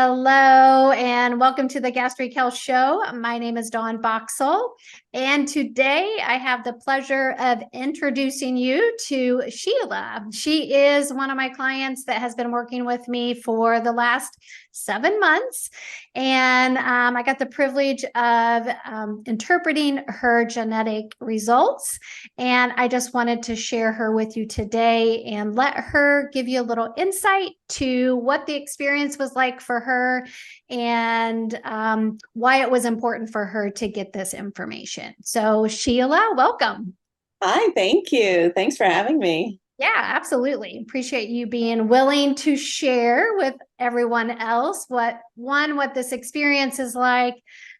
Hello and welcome to the Gastric Health Show. My name is Dawn Boxall, and today I have the pleasure of introducing you to Sheila. She is one of my clients that has been working with me for the last 7 months, and I got the privilege of interpreting her genetic results, and I just wanted to share her with you today and let her give you a little insight to what the experience was like for her and why it was important for her to get this information. So, Sheila, welcome. Hi, thank you. Thanks for having me. Yeah, absolutely. Appreciate you being willing to share with everyone else what this experience is like.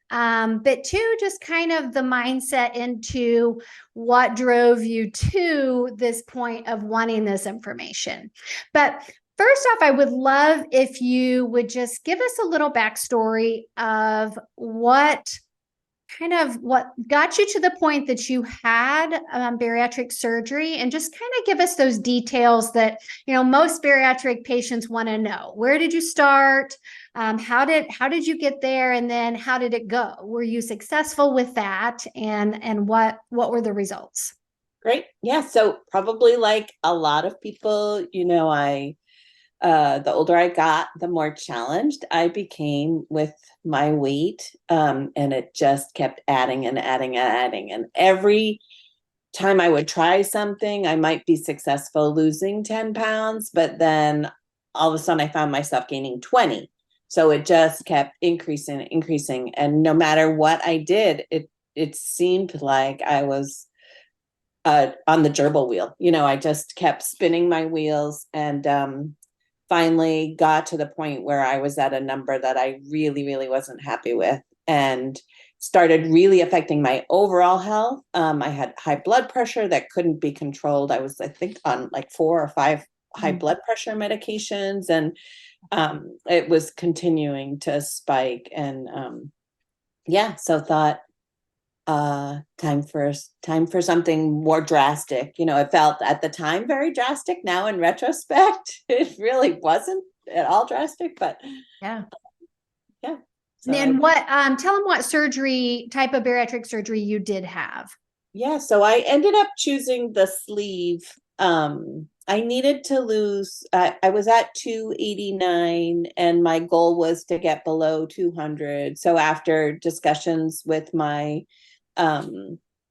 But two, just kind of the mindset into what drove you to this point of wanting this information. But first off, I would love if you would just give us a little backstory of what got you to the point that you had bariatric surgery, and just kind of give us those details that most bariatric patients want to know. Where did you start? How did you get there, and then how did it go? Were you successful with that, and what were the results? Great. Yeah. So probably like a lot of people, the older I got, the more challenged I became with my weight. And it just kept adding and adding and adding. And every time I would try something, I might be successful losing 10 pounds, but then all of a sudden I found myself gaining 20. So it just kept increasing, increasing. And no matter what I did, it seemed like I was on the gerbil wheel. I just kept spinning my wheels and finally got to the point where I was at a number that I really, really wasn't happy with, and started really affecting my overall health. I had high blood pressure that couldn't be controlled. I was, I think, on like 4 or 5 high blood pressure medications, and it was continuing to spike. And so thought, time for something more drastic. It felt at the time very drastic. Now in retrospect, it really wasn't at all drastic, but Yeah. yeah. And So then tell them what type of bariatric surgery you did have. so I ended up choosing the sleeve. I needed to lose, I was at 289 and my goal was to get below 200. So after discussions with my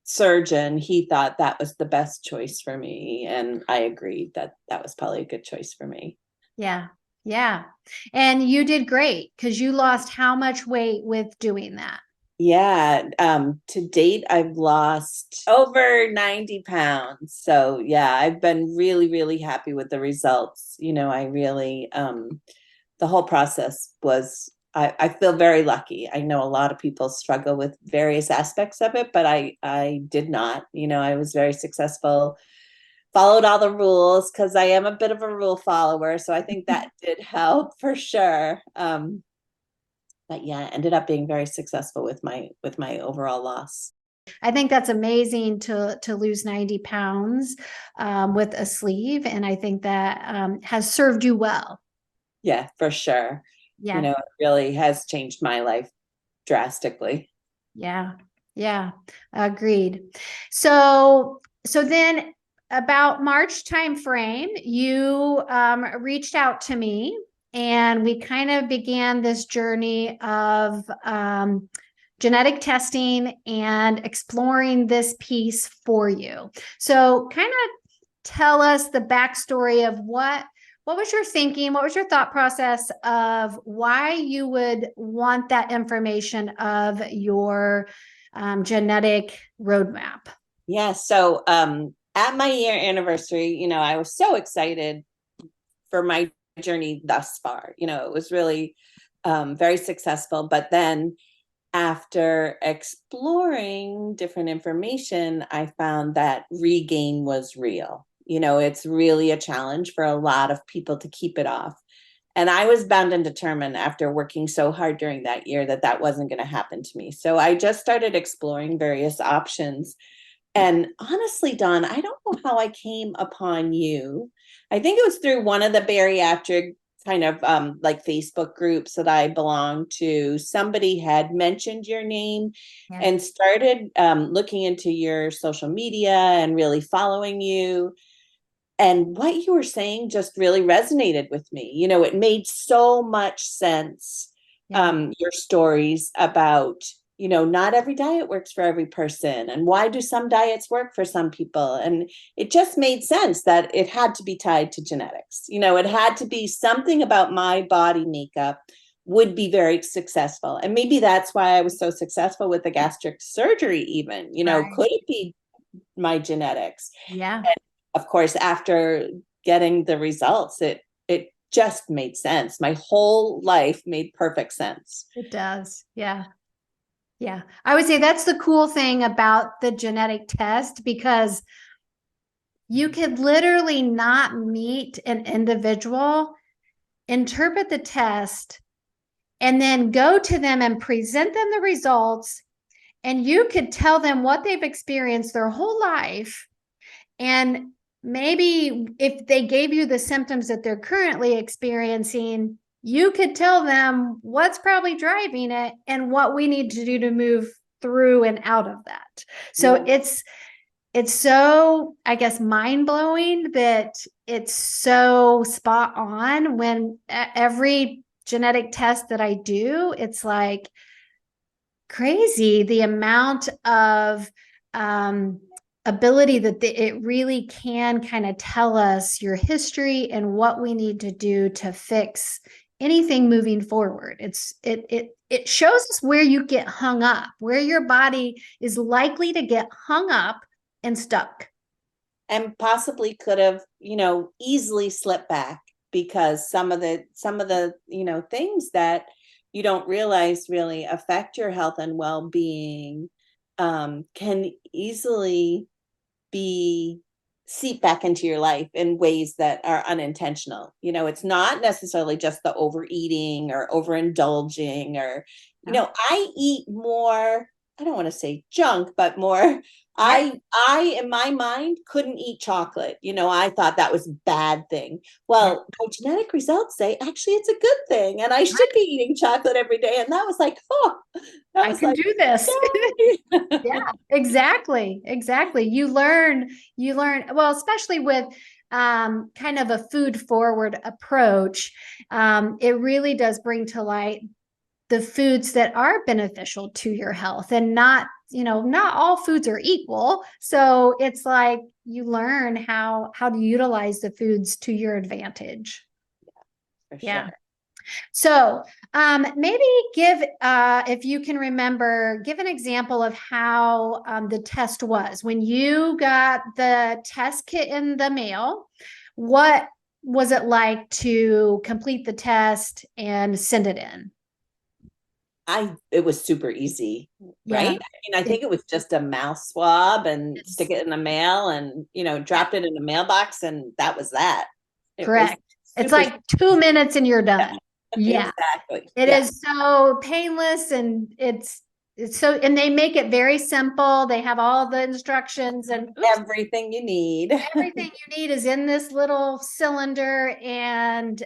surgeon, he thought that was the best choice for me, and I agreed that that was probably a good choice for me. Yeah. Yeah. And you did great because you lost how much weight with doing that? Yeah, to date I've lost over 90 pounds. So yeah, I've been really, really happy with the results. I really the whole process was, I feel very lucky. I know a lot of people struggle with various aspects of it, but I did not. I was very successful, followed all the rules because I am a bit of a rule follower. So I think that did help for sure. But yeah, ended up being very successful with my overall loss. I think that's amazing to lose 90 pounds with a sleeve. And I think that has served you well. Yeah, for sure. Yeah. It really has changed my life drastically. Yeah. Yeah. Agreed. So then about March timeframe, you reached out to me, and we kind of began this journey of genetic testing and exploring this piece for you. So kind of tell us the backstory of what was your thinking? What was your thought process of why you would want that information of your genetic roadmap? Yeah. So at my year anniversary, I was so excited for my journey thus far. It was really very successful. But then after exploring different information, I found that regain was real. It's really a challenge for a lot of people to keep it off. And I was bound and determined after working so hard during that year that that wasn't going to happen to me. So I just started exploring various options. And honestly, Dawn, I don't know how I came upon you. I think it was through one of the bariatric kind of like Facebook groups that I belong to, somebody had mentioned your name Yeah. and started looking into your social media and really following you. And what you were saying just really resonated with me. It made so much sense. Yeah. Your stories about, not every diet works for every person. And why do some diets work for some people? And it just made sense that it had to be tied to genetics. It had to be something about my body makeup would be very successful. And maybe that's why I was so successful with the gastric surgery, even, Right. could it be my genetics? Yeah. Of course, after getting the results, it just made sense. My whole life made perfect sense. It does. Yeah. Yeah. I would say that's the cool thing about the genetic test, because you could literally not meet an individual, interpret the test, and then go to them and present them the results. And you could tell them what they've experienced their whole life. And maybe if they gave you the symptoms that they're currently experiencing, you could tell them what's probably driving it and what we need to do to move through and out of that. So Yeah. it's so, I guess, mind-blowing that it's so spot on. When every genetic test that I do, it's like crazy the amount of ability that it really can kind of tell us your history and what we need to do to fix anything moving forward. It shows us where you get hung up, where your body is likely to get hung up and stuck. And possibly could have, easily slipped back, because some of the things that you don't realize really affect your health and well-being can easily be seep back into your life in ways that are unintentional. It's not necessarily just the overeating or overindulging or, I eat more, I don't want to say junk, but more. Yeah. I in my mind couldn't eat chocolate. I thought that was a bad thing. Yeah. Well, my genetic results say actually it's a good thing, and I should be eating chocolate every day. And that was like, oh, that I was can like, do this. yay. Yeah, exactly. Exactly. You learn, well, especially with kind of a food forward approach. It really does bring to light the foods that are beneficial to your health, and not all foods are equal. So it's like you learn how to utilize the foods to your advantage. For Yeah. sure. So maybe give, if you can remember, give an example of how the test was. When you got the test kit in the mail, what was it like to complete the test and send it in? It was super easy, Yeah, right? I it, think it was just a mouth swab and stick it's it in the mail and, yeah, dropped it in the mailbox, and that was that. It was correct. It's super, like 2 minutes and you're done. Yeah. exactly. It Yeah. is so painless, and it's so, and they make it very simple. They have all the instructions, and oops, Everything you need. everything you need is in this little cylinder, and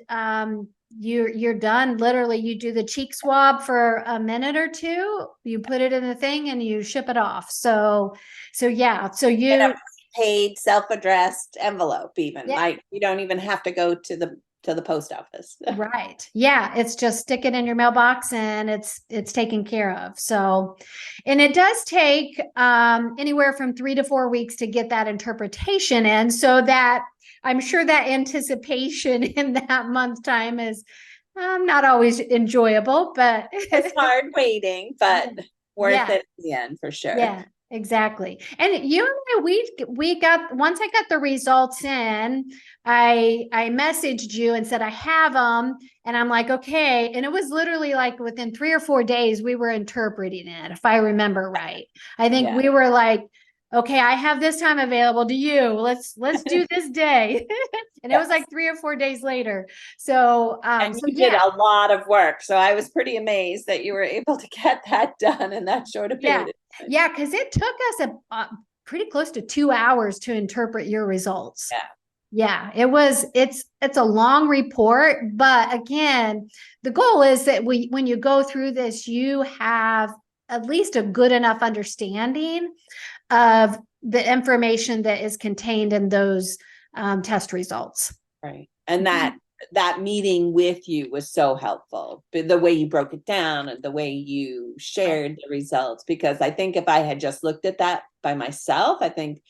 you're done. Literally, you do the cheek swab for a minute or two, you put it in the thing, and you ship it off. So yeah, so In a you paid self-addressed envelope, even. yeah. You don't even have to go to the post office. Right. Yeah, it's just stick it in your mailbox and it's taken care of. So, and it does take anywhere from 3 to 4 weeks to get that interpretation in, so that I'm sure that anticipation in that month time is not always enjoyable, but It's hard waiting, but worth yeah. it in the end, for sure. Yeah, exactly. And you and I, we got, once I got the results in, I messaged you and said I have them, and I'm like, okay. And it was literally like within 3 or 4 days we were interpreting it, if I remember right. I think Yeah. we were like, okay, I have this time available. Do you? Let's do this day. And it was Yes. like 3 or 4 days later. So And so you did yeah, a lot of work. So I was pretty amazed that you were able to get that done in that short a yeah, period of time. yeah, because it took us pretty close to 2 hours to interpret your results. Yeah. Yeah, it's a long report, but again, the goal is that when you go through this, you have at least a good enough understanding of the information that is contained in those test results. Right. And that meeting with you was so helpful. The way you broke it down and the way you shared the results, because I think if I had just looked at that by myself, I think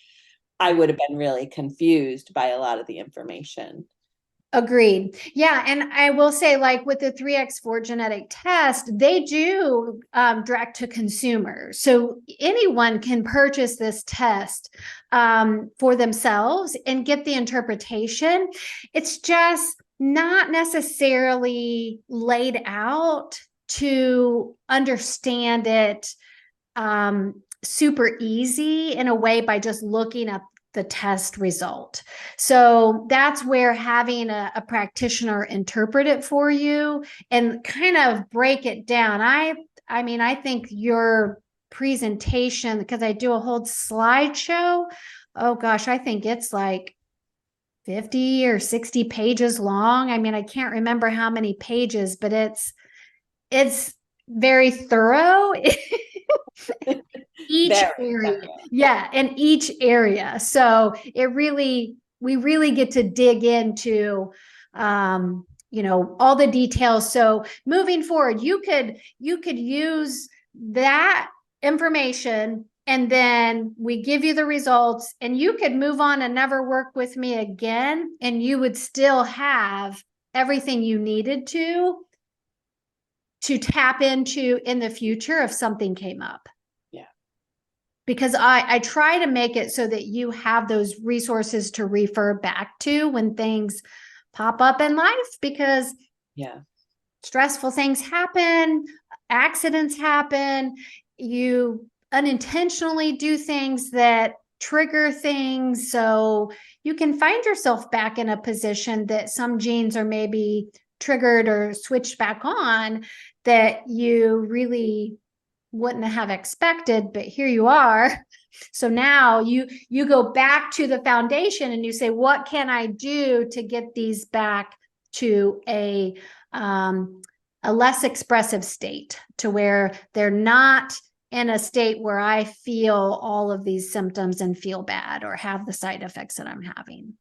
I would have been really confused by a lot of the information. Agreed. Yeah. And I will say, like with the 3x4 genetic test, they do direct to consumers. So anyone can purchase this test for themselves and get the interpretation. It's just not necessarily laid out to understand it super easy in a way by just looking up the test result. So that's where having a practitioner interpret it for you and kind of break it down. I mean, I think your presentation, because I do a whole slideshow, oh gosh, I think it's like 50 or 60 pages long. I mean, I can't remember how many pages, but it's very thorough. Each Very area. thorough. Yeah, in each area. So we really get to dig into all the details. So moving forward, you could use that information, and then we give you the results, and you could move on and never work with me again, and you would still have everything you needed to tap into in the future if something came up. Yeah. Because I try to make it so that you have those resources to refer back to when things pop up in life, because stressful things happen, accidents happen, you unintentionally do things that trigger things. So you can find yourself back in a position that some genes are maybe triggered or switched back on that you really wouldn't have expected, but here you are. So now you go back to the foundation and you say, what can I do to get these back to a less expressive state, to where they're not in a state where I feel all of these symptoms and feel bad or have the side effects that I'm having.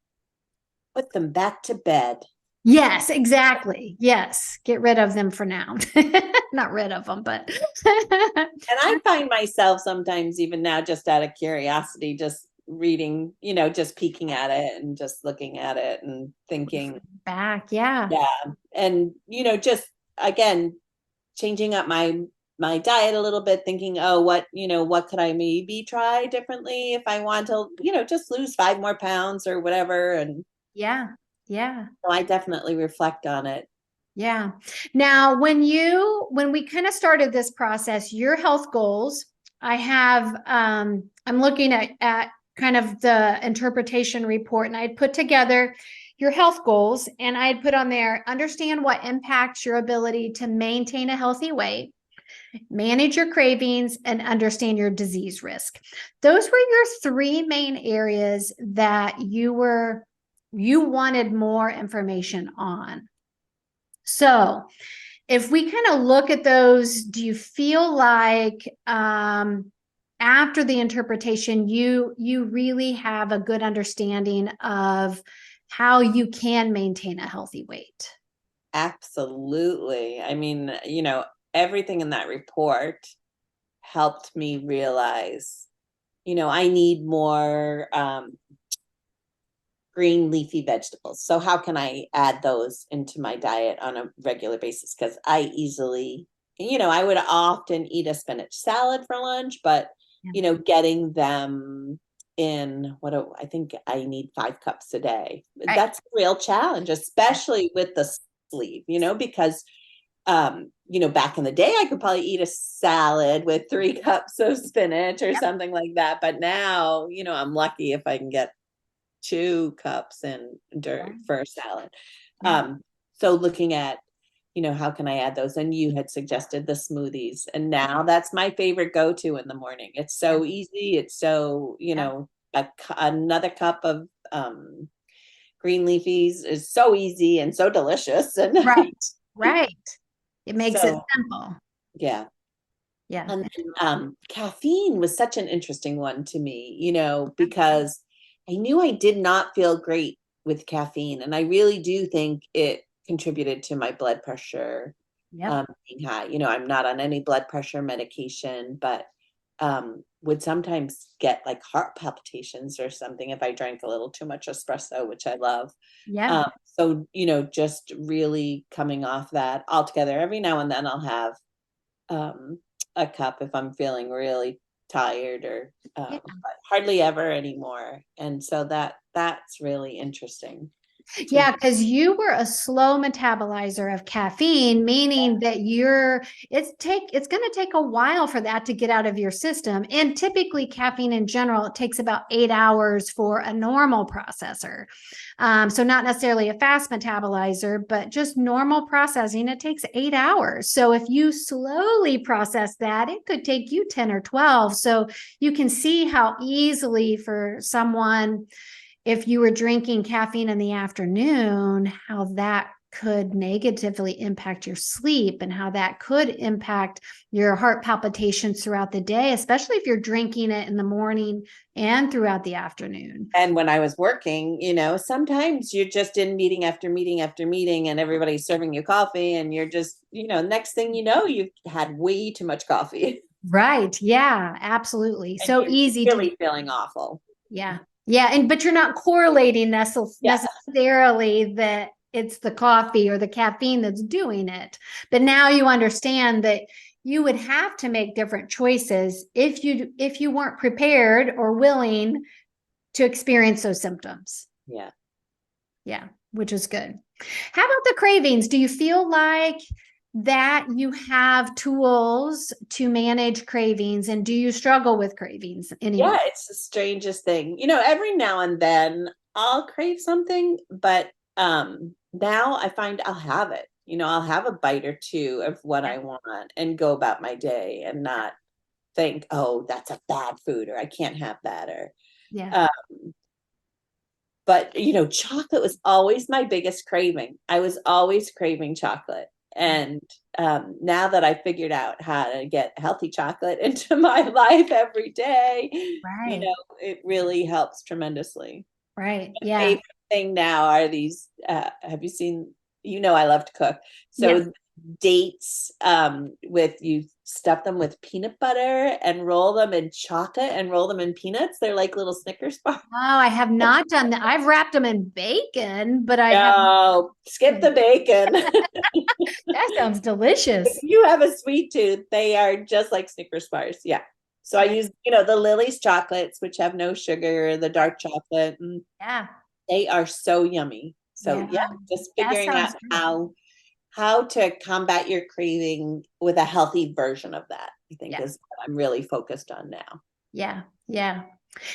Put them back to bed. Yes, exactly. Yes. Get rid of them for now. Not rid of them, but. And I find myself sometimes, even now, just out of curiosity, just reading, just peeking at it and just looking at it and thinking back. Yeah. Yeah. And, just again, changing up my diet a little bit, thinking, oh, what could I maybe try differently if I want to, just lose 5 more pounds or whatever. And yeah. So I definitely reflect on it. Yeah. Now, when we kind of started this process, your health goals, I'm looking at kind of the interpretation report, and I had put together your health goals, and I had put on there, understand what impacts your ability to maintain a healthy weight, manage your cravings, and understand your disease risk. Those were your 3 main areas that you wanted more information on. So if we kind of look at those, do you feel like after the interpretation, you really have a good understanding of how you can maintain a healthy weight? Absolutely. I mean, everything in that report helped me realize, I need more green leafy vegetables. So how can I add those into my diet on a regular basis? Because I easily, I would often eat a spinach salad for lunch, but getting them in I think I need 5 cups a day. Right. That's a real challenge, especially with the sleeve, because back in the day, I could probably eat a salad with 3 cups of spinach or something like that. But now, I'm lucky if I can get 2 cups in for a salad. So looking at, how can I add those? And you had suggested the smoothies, and now that's my favorite go-to in the morning. It's so easy. It's so, another cup of green leafies is so easy and so delicious. And Right. Right. It makes it so, simple. yeah. Yeah. And then, caffeine was such an interesting one to me, because I knew I did not feel great with caffeine. And I really do think it contributed to my blood pressure Yep. being high. I'm not on any blood pressure medication, but would sometimes get like heart palpitations or something if I drank a little too much espresso, which I love. Yeah. So, just really coming off that altogether. Every now and then I'll have um, a cup if I'm feeling really tired, or Yeah. but hardly ever anymore. And so that's really interesting to me. Yeah, because you were a slow metabolizer of caffeine, meaning that it's going to take a while for that to get out of your system. And typically caffeine in general, it takes about 8 hours for a normal processor. So not necessarily a fast metabolizer, but just normal processing, it takes 8 hours. So if you slowly process that, it could take you 10 or 12. So you can see how easily for someone, if you were drinking caffeine in the afternoon, how that could negatively impact your sleep and how that could impact your heart palpitations throughout the day, especially if you're drinking it in the morning and throughout the afternoon. And when I was working, sometimes you're just in meeting after meeting after meeting, and everybody's serving you coffee, and you're just, next thing you know, you've had way too much coffee. Right. Yeah, absolutely. And So you're easy to do. really feeling awful. Yeah. Yeah. But you're not correlating Yeah. necessarily that it's the coffee or the caffeine that's doing it. But now you understand that you would have to make different choices if you weren't prepared or willing to experience those symptoms. Yeah. Yeah, which is good. How about the cravings? Do you feel like that you have tools to manage cravings, and do you struggle with cravings anymore? Yeah, it's the strangest thing. Every now and then I'll crave something, but now I find I'll have it. I'll have a bite or two of what I want and go about my day and not think, oh, that's a bad food, or I can't have that, or Yeah. but chocolate was always my biggest craving. I was always craving chocolate. And now that I figured out how to get healthy chocolate into my life every day, Right. it really helps tremendously. Right. My Yeah. favorite thing now are these, have you seen, I love to cook. So Yeah. dates, with, you stuff them with peanut butter and roll them in chocolate and roll them in peanuts. They're like little Snickers bars. Oh, I have not done that. I've wrapped them in bacon, but I have. No, skip the bacon. That sounds If delicious. you have a sweet tooth, they are just like Snickers bars. Yeah. So I use, the Lily's chocolates, which have no sugar, the dark chocolate, and Yeah. they are so yummy. So Yeah. yeah, just That figuring out sounds good. how to combat your craving with a healthy version of that, I think Yeah. is what I'm really focused on now. Yeah. Yeah.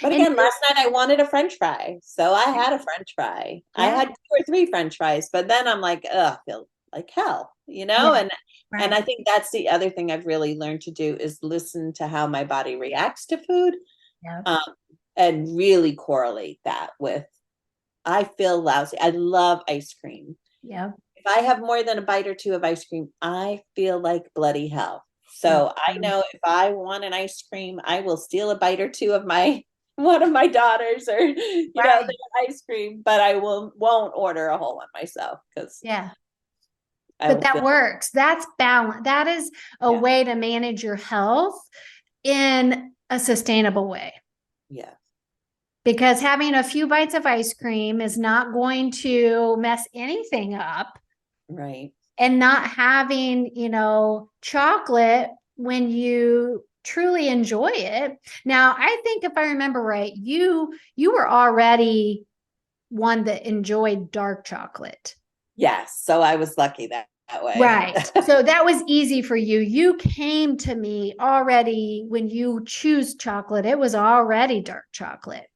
But And again, last night I wanted a French fry. So I had a French fry. I yeah. had 2 or 3 French fries, but then I'm like, ugh, I feel like hell, Yeah. and I Right. think that's the other thing I've really learned to do is listen to how my body reacts to food, Yeah. um, and really correlate that with, I feel lousy. I love ice cream. Yeah. If I have more than a bite or two of ice cream, I feel like bloody hell. So I know if I want an ice cream, I will steal a bite or two of my one of my daughters, or Right. their ice cream, but I won't order a whole one myself because Yeah. I But will that feel, works. That's balance. That is a yeah, way to manage your health in a sustainable way. yeah, Because having a few bites of ice cream is not going to mess anything up. right. And not having, chocolate when you truly enjoy it. Now, I think if I remember right, you were already one that enjoyed dark chocolate. Yes. So I was lucky that way. Right. So that was easy for you. You came to me already when you choose chocolate, it was already dark chocolate.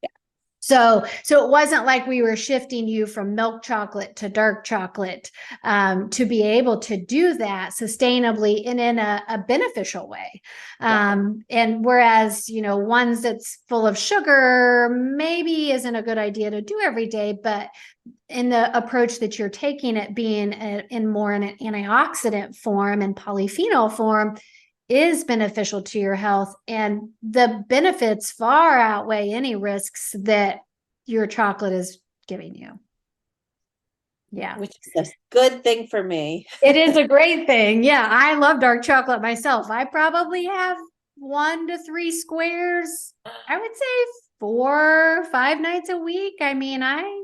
So it wasn't like we were shifting you from milk chocolate to dark chocolate, to be able to do that sustainably and in a beneficial way. And whereas, ones that's full of sugar maybe isn't a good idea to do every day, but in the approach that you're taking, it being in more in an antioxidant form and polyphenol form, is beneficial to your health, and the benefits far outweigh any risks that your chocolate is giving you. Yeah. Which is a good thing for me. It is a great thing. Yeah. I love dark chocolate myself. I probably have 1 to 3 squares. I would say 4, 5 nights a week. I mean, I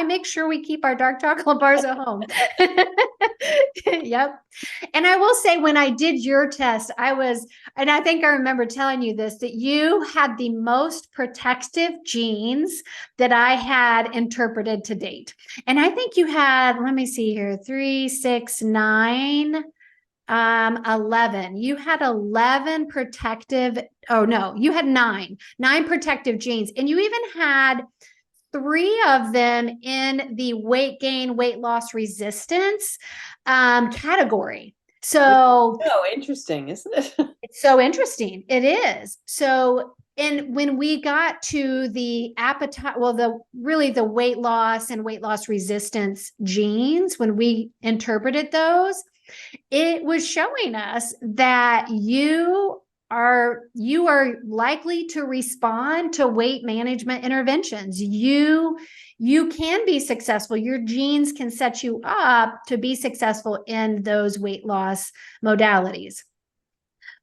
make sure we keep our dark chocolate bars at home. Yep. And I will say, when I did your test, and I think I remember telling you this, that you had the most protective genes that I had interpreted to date. And I think you had, let me see here, 3, 6, 9, 11. You had 11 protective. Oh no, you had nine protective genes. And you even had 3 of them in the weight gain, weight loss resistance category. So interesting, isn't it? It's so interesting. It is. So, and when we got to the appetite, well, the weight loss and weight loss resistance genes, when we interpreted those, it was showing us that you are likely to respond to weight management interventions. You can be successful. Your genes can set you up to be successful in those weight loss modalities.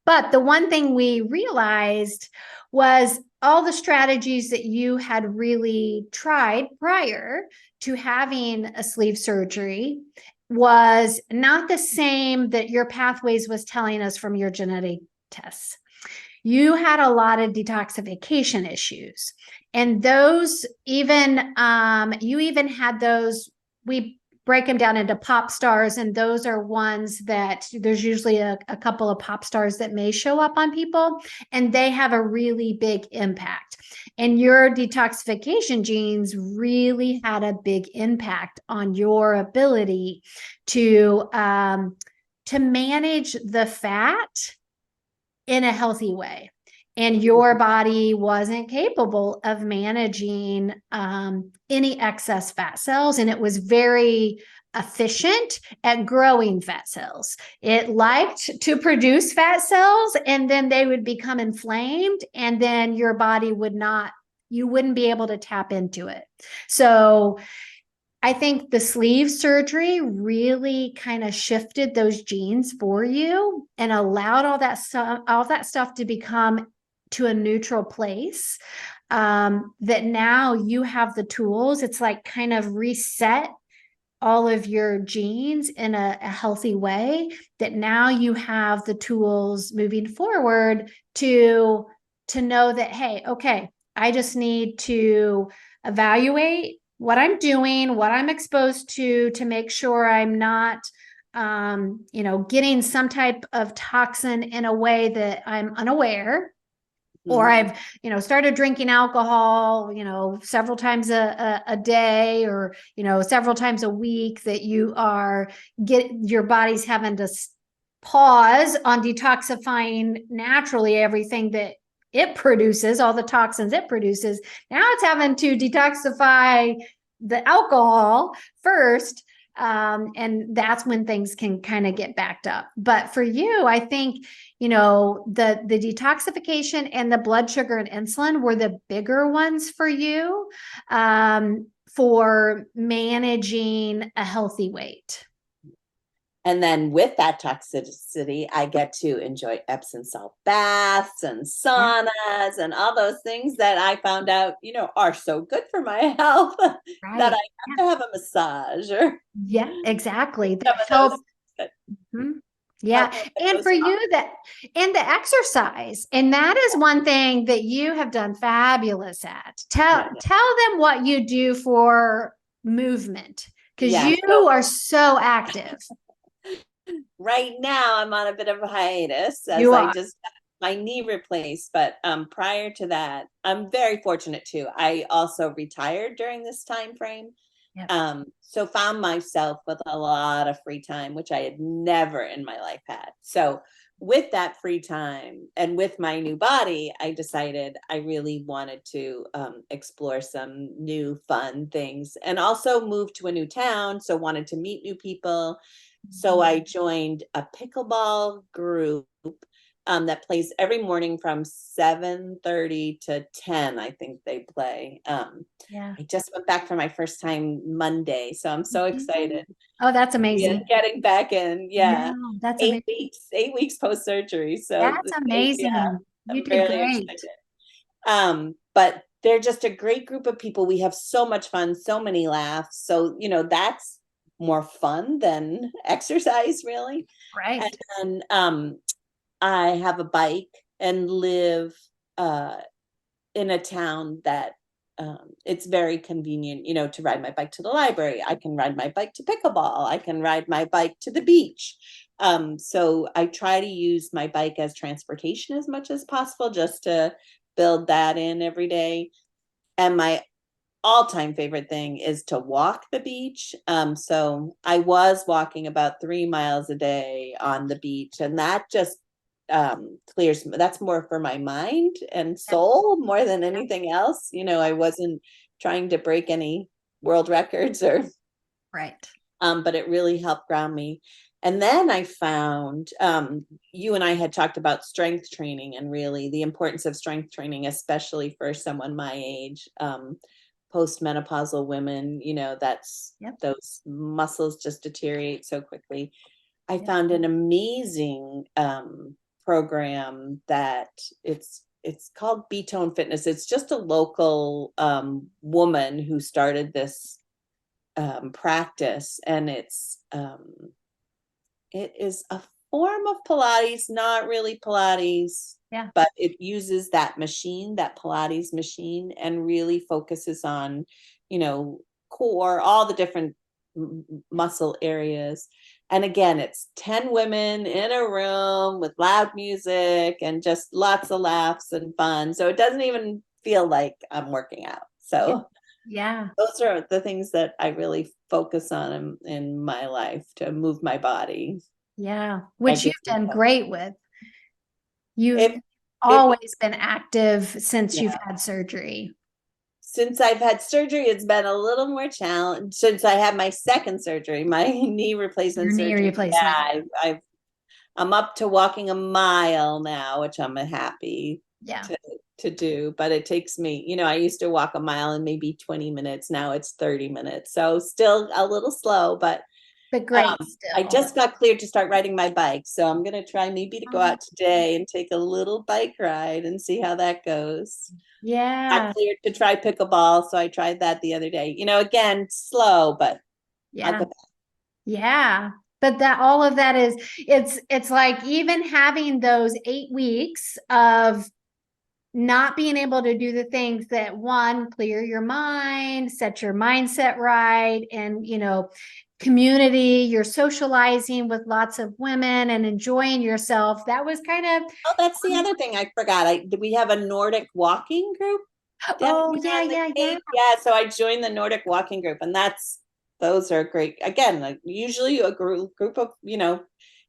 But the one thing we realized was all the strategies that you had really tried prior to having a sleeve surgery was not the same that your pathways was telling us from your genetic tests. You had a lot of detoxification issues, and those even you even had those. We break them down into pop stars, and those are ones that there's usually a couple of pop stars that may show up on people, and they have a really big impact. And your detoxification genes really had a big impact on your ability to manage the fat in a healthy way. And your body wasn't capable of managing any excess fat cells, and it was very efficient at growing fat cells. It liked to produce fat cells, and then they would become inflamed, and then your body you wouldn't be able to tap into it. So I think the sleeve surgery really kind of shifted those genes for you and allowed all that stuff to become to a neutral place, that now you have the tools. It's like kind of reset all of your genes in a healthy way, that now you have the tools moving forward to know that, hey, okay, I just need to evaluate what I'm doing, what I'm exposed to make sure I'm not getting some type of toxin in a way that I'm unaware. Or I've, started drinking alcohol, several times a day, or, several times a week, that your body's having to pause on detoxifying naturally everything that it produces, all the toxins it produces. Now it's having to detoxify the alcohol first. And that's when things can kind of get backed up. But for you, I think, the detoxification and the blood sugar and insulin were the bigger ones for you, for managing a healthy weight. And then with that toxicity, I get to enjoy Epsom salt baths and saunas and all those things that I found out, are so good for my health, that I have to have a massage or. Yeah, exactly. That helps. Yeah. And for you, and the exercise, and that is one thing that you have done fabulous at. Tell them what you do for movement, because you are so active. Right now I'm on a bit of a hiatus, as You I are. just my knee replaced, but prior to that, I'm very fortunate too. I also retired during this time frame. Yep. So found myself with a lot of free time, which I had never in my life had. So with that free time and with my new body, I decided I really wanted to explore some new fun things and also move to a new town. So wanted to meet new people. So I joined a pickleball group that plays every morning from 7:30 to 10. I think they play. Yeah. I just went back for my first time Monday, so I'm so excited. Oh, that's Yeah, amazing. getting back in. Yeah, Yeah, that's eight amazing. weeks, 8 weeks post surgery. So That's yeah, amazing. You I'm did really great. excited. But they're just a great group of people. We have so much fun, so many laughs. So that's more fun than exercise, really. Right. And I have a bike and live uh, in a town that it's very convenient, to ride my bike to the library. I can ride my bike to pickleball. I can ride my bike to the beach. So I try to use my bike as transportation as much as possible just to build that in every day. And my all-time favorite thing is to walk the beach. So I was walking about 3 miles a day on the beach, and that just clears. That's more for my mind and Yep. soul more than Yep. anything else. I wasn't trying to break any world records or Right. but it really helped ground me. And then I found you and I had talked about strength training and really the importance of strength training, especially for someone my age, postmenopausal women, that's Yep. those muscles just deteriorate so quickly. I Yep. found an amazing program that it's called B-Tone Fitness. It's just a local woman who started this practice, and it is a form of Pilates, not really Pilates, Yeah. but it uses that machine, that Pilates machine, and really focuses on, core, all the different muscle areas. And again, it's 10 women in a room with loud music and just lots of laughs and fun. So it doesn't even feel like I'm working out. Yeah. So Yeah. those are the things that I really focus on in my life to move my body Yeah. Which every you've done single great with. You've if if always been active since you've yeah. had surgery. Since I've had surgery, it's been a little more challenge. Since I had my second surgery, my knee Your replacement knee surgery, yeah, replacement. I'm up to walking a mile now, which I'm happy Yeah. to do. But it takes me, I used to walk a mile in maybe 20 minutes. Now it's 30 minutes. So still a little slow, but But great I still. just got cleared to start riding my bike. So I'm going to try maybe to go out today and take a little bike ride and see how that goes. Got Yeah. cleared to try pickleball. So I tried that the other day. Again, slow, but I'll Yeah. get back. Yeah. But that all of that is it's like even having those 8 weeks of not being able to do the things that one, clear your mind, set your mindset right, and community, you're socializing with lots of women and enjoying yourself. That was kind of Oh, that's the other thing I forgot. We have a Nordic walking group down oh here yeah, on the yeah, yeah. Cape. Yeah, so I joined the Nordic walking group, and those are great. Again, like usually a group of 10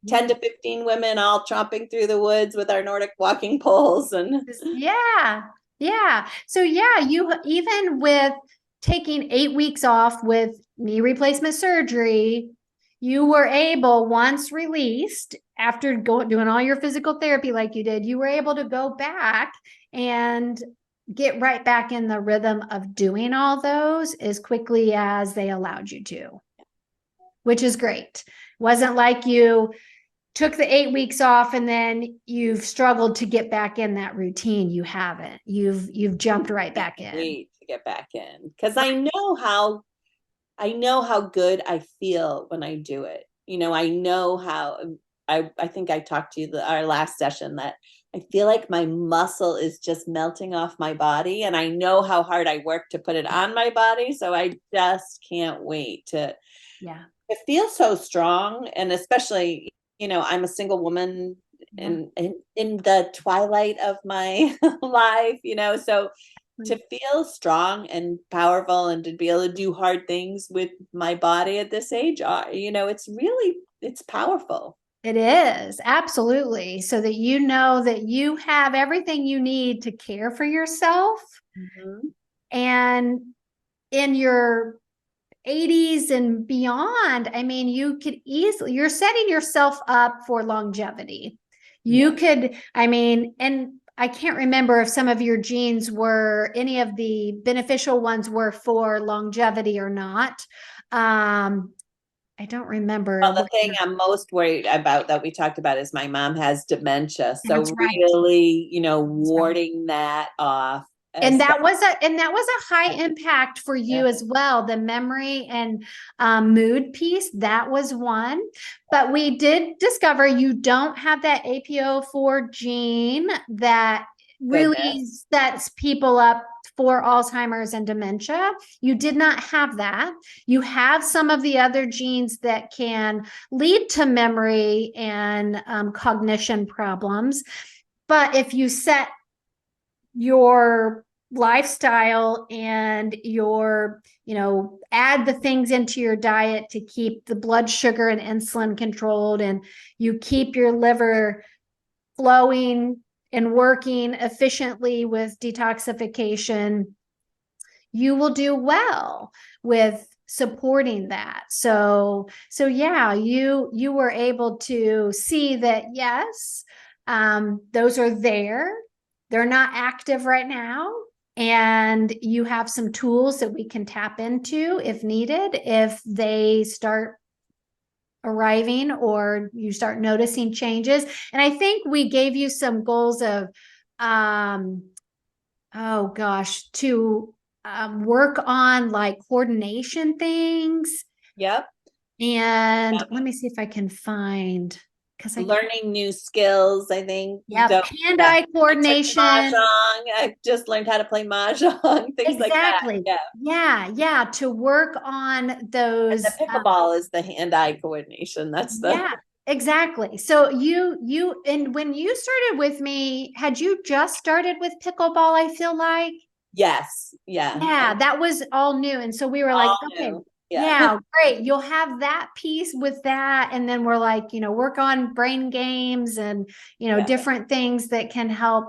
Yeah. to 15 women all tromping through the woods with our Nordic walking poles and Yeah. Yeah. So yeah, you even with taking 8 weeks off with knee replacement surgery, you were able, once released, after doing all your physical therapy like you did, you were able to go back and get right back in the rhythm of doing all those as quickly as they allowed you to, which is great. Wasn't like you took the 8 weeks off and then you've struggled to get back in that routine. You haven't. You've jumped right back in. wait to get back in because I know how good I feel when I do it. I know how I think I talked to you our last session that I feel like my muscle is just melting off my body, and I know how hard I work to put it on my body. So I just can't wait to Yeah. it feels so strong. And especially, I'm a single woman Yeah. in the twilight of my life, so to feel strong and powerful and to be able to do hard things with my body at this age, it's powerful. It is absolutely, so that you know that you have everything you need to care for yourself. Mhm. And in your 80s and beyond, I mean, you're setting yourself up for longevity. You Yeah. could, I mean, and I can't remember if some of your genes were, any of the beneficial ones were for longevity or not. I don't remember Well, the what thing I'm most worried about that we talked about is my mom has dementia. that's So right. really, That's right. warding that off. And As that was a high impact for yeah, you as well, the memory and mood piece. That was one. But we did discover you don't have that APO4 gene that really goodness. sets people up for Alzheimer's and dementia. You did not have that. You have some of the other genes that can lead to memory and cognition problems. But if you set your lifestyle and add the things into your diet to keep the blood sugar and insulin controlled, and you keep your liver flowing and working efficiently with detoxification, you will do well with supporting that. So yeah, you were able to see that, yes, those are there. They're not active right now, and you have some tools that we can tap into if needed, if they start arriving or you start noticing changes. And I think we gave you some goals of oh gosh, to work on like coordination things. Yep. And Yep. let me see if I can find, because Learning new skills, I think. yep, Don't, yeah. hand-eye I took coordination. mahjong. I just learned how to play mahjong, things like that. Exactly. Yeah. Yeah, to work on And the those. pickleball is the hand-eye coordination. That's the Yeah, exactly. So and when you started with me, had you just started with pickleball, I feel like? yes. Yeah. Yeah, that was all new. And so we were like, All okay, new. Yeah. yeah, great. You'll have that piece with that. And then we're like, work on brain games and, Yeah. different things that can help,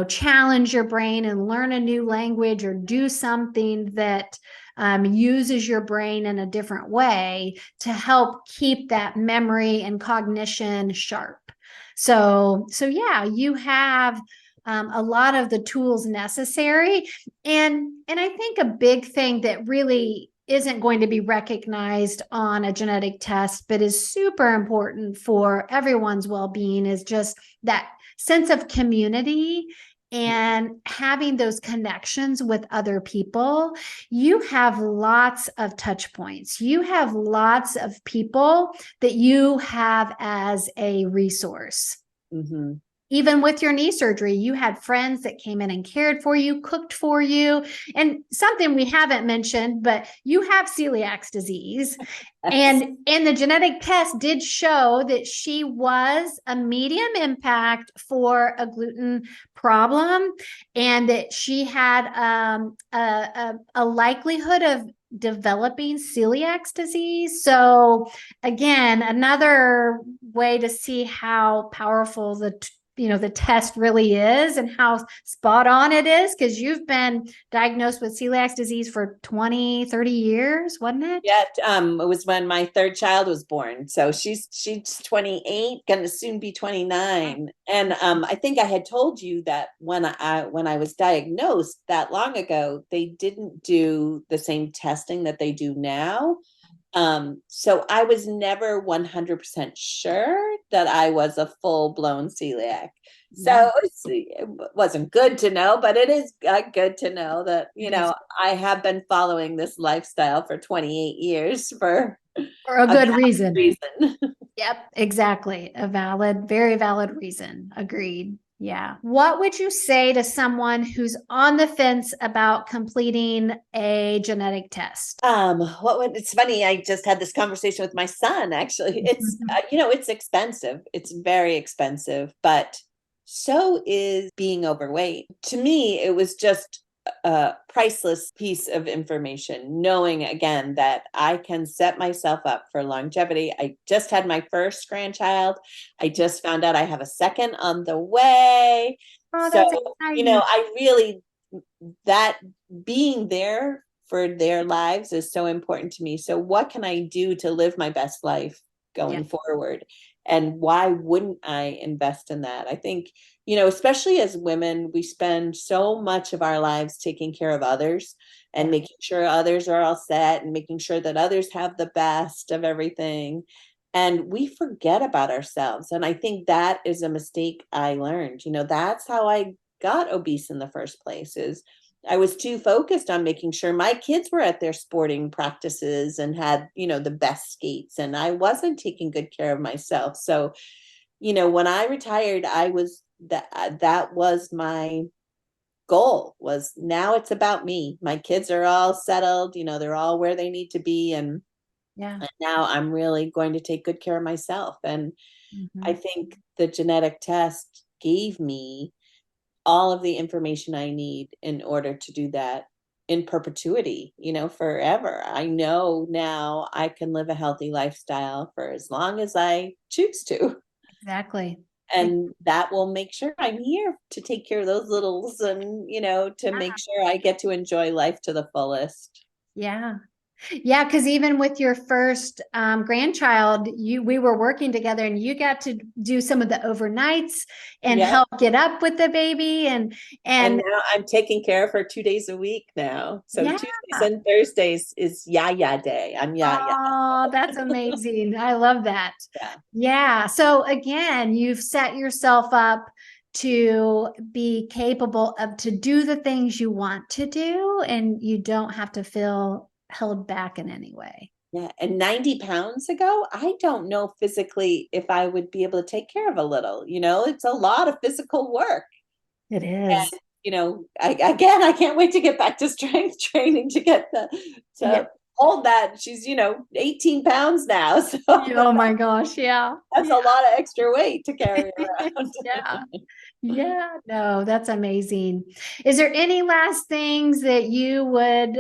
challenge your brain and learn a new language or do something that uses your brain in a different way to help keep that memory and cognition sharp. So yeah, you have a lot of the tools necessary. And I think a big thing that really isn't going to be recognized on a genetic test, but is super important for everyone's well-being, is just that sense of community and having those connections with other people. You have lots of touch points. You have lots of people that you have as a resource. Mm-hmm. Even with your knee surgery, you had friends that came in and cared for you, cooked for you. And something we haven't mentioned, but you have celiac disease. Yes. And the genetic test did show that she was a medium impact for a gluten problem, and that she had a likelihood of developing celiac disease. So again, another way to see how powerful the test really is and how spot on it is, because you've been diagnosed with celiac disease for 20, 30 years, wasn't it? Yeah, it was when my third child was born. So she's 28, gonna soon be 29. And I think I had told you that when I was diagnosed that long ago, they didn't do the same testing that they do now. So I was never 100% sure that I was a full-blown celiac. Yeah. So it wasn't good to know, but it is good to know that, It is I have been following this lifestyle for 28 years for for a a good valid reason. reason. Yep, exactly. A valid, very valid reason. Agreed. Yeah. What would you say to someone who's on the fence about completing a genetic test? What would, it's funny, I just had this conversation with my son, actually. It's, it's expensive. It's very expensive, but so is being overweight. To me, it was just a priceless piece of information, knowing again that I can set myself up for longevity. I just had my first grandchild. I just found out I have a second on the way. Oh, So, that's exciting. I really, that being there for their lives is so important to me. So what can I do to live my best life Yeah. going forward? And why wouldn't I invest in that? I think, especially as women, we spend so much of our lives taking care of others and making sure others are all set and making sure that others have the best of everything. And we forget about ourselves. And I think that is a mistake I learned. That's how I got obese in the first place, is I was too focused on making sure my kids were at their sporting practices and had, the best skates, and I wasn't taking good care of myself. So, when I retired, I was that was my goal, was now it's about me. My kids are all settled, they're all where they need to be, and Yeah. now I'm really going to take good care of myself. And I Mhm. think the genetic test gave me all of the information I need in order to do that in perpetuity, forever. I know now I can live a healthy lifestyle for as long as I choose to. Exactly. And that will make sure I'm here to take care of those littles and, to make sure I get to enjoy life to the fullest. Yeah. Yeah, because even with your first grandchild, we were working together, and you got to do some of the overnights and Yeah. help get up with the baby, And and now I'm taking care of her 2 days a week now. So yeah. Tuesdays and Thursdays is Yaya day. I'm Yaya. Oh, that's amazing. I love that. Yeah. Yeah. So again, you've set yourself up to be capable of to do the things you want to do, and you don't have to feel held back in any way. Yeah, and 90 pounds ago, I don't know physically if I would be able to take care of a little, it's a lot of physical work. It is. And, I can't wait to get back to strength training to get Yeah. to hold that. She's, 18 pounds now. So Oh my gosh. Yeah. that's Yeah. a lot of extra weight to carry around. Yeah. Yeah. No, that's amazing. Is there any last things that you would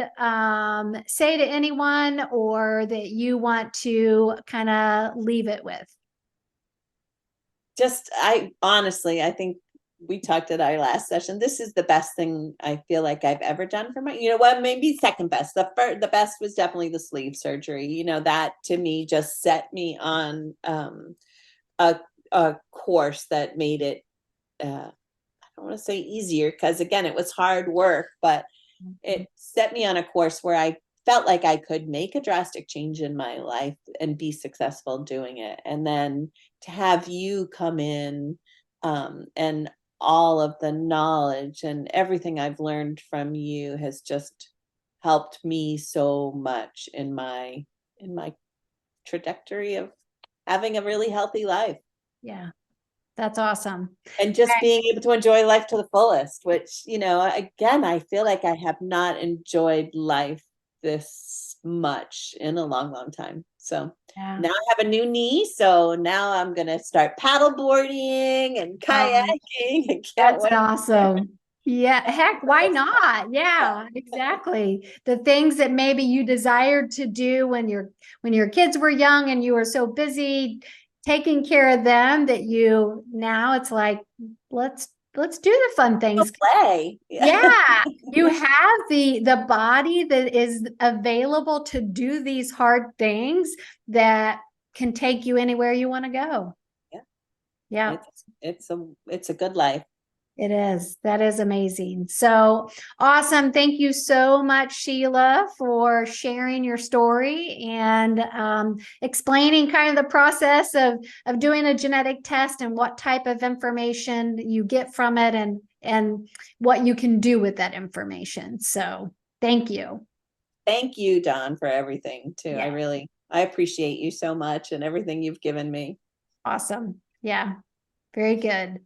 say to anyone, or that you want to kind of leave it with? I think we talked at our last session. This is the best thing I feel like I've ever done for my, maybe second best. The best was definitely the sleeve surgery. That to me just set me on a course that made it, I don't want to say easier, because again, it was hard work, but it set me on a course where I felt like I could make a drastic change in my life and be successful doing it. And then to have you come in, and all of the knowledge and everything I've learned from you has just helped me so much in my trajectory of having a really healthy life Yeah, that's awesome. and just being able to enjoy life to the fullest, which, again, I feel like I have not enjoyed life this much in a long, long time. So Yeah. now I have a new knee. So now I'm going to start paddle boarding and Um, kayaking, and can't that's wait. awesome. Yeah, heck, why not? Yeah, exactly. The things that maybe you desired to do when your kids were young and you were so busy taking care of them, that you now it's like, let's do the fun things. Play. Yeah. Yeah, you have the body that is available to do these hard things that can take you anywhere you want to go. Yeah. Yeah. It's a good life. It is. That is amazing. So awesome. Thank you so much, Sheila, for sharing your story and explaining kind of the process of doing a genetic test and what type of information you get from it, and what you can do with that information. So thank you. Thank you, Don, for everything too. Yeah. I appreciate you so much and everything you've given me. Awesome. Yeah. Very good.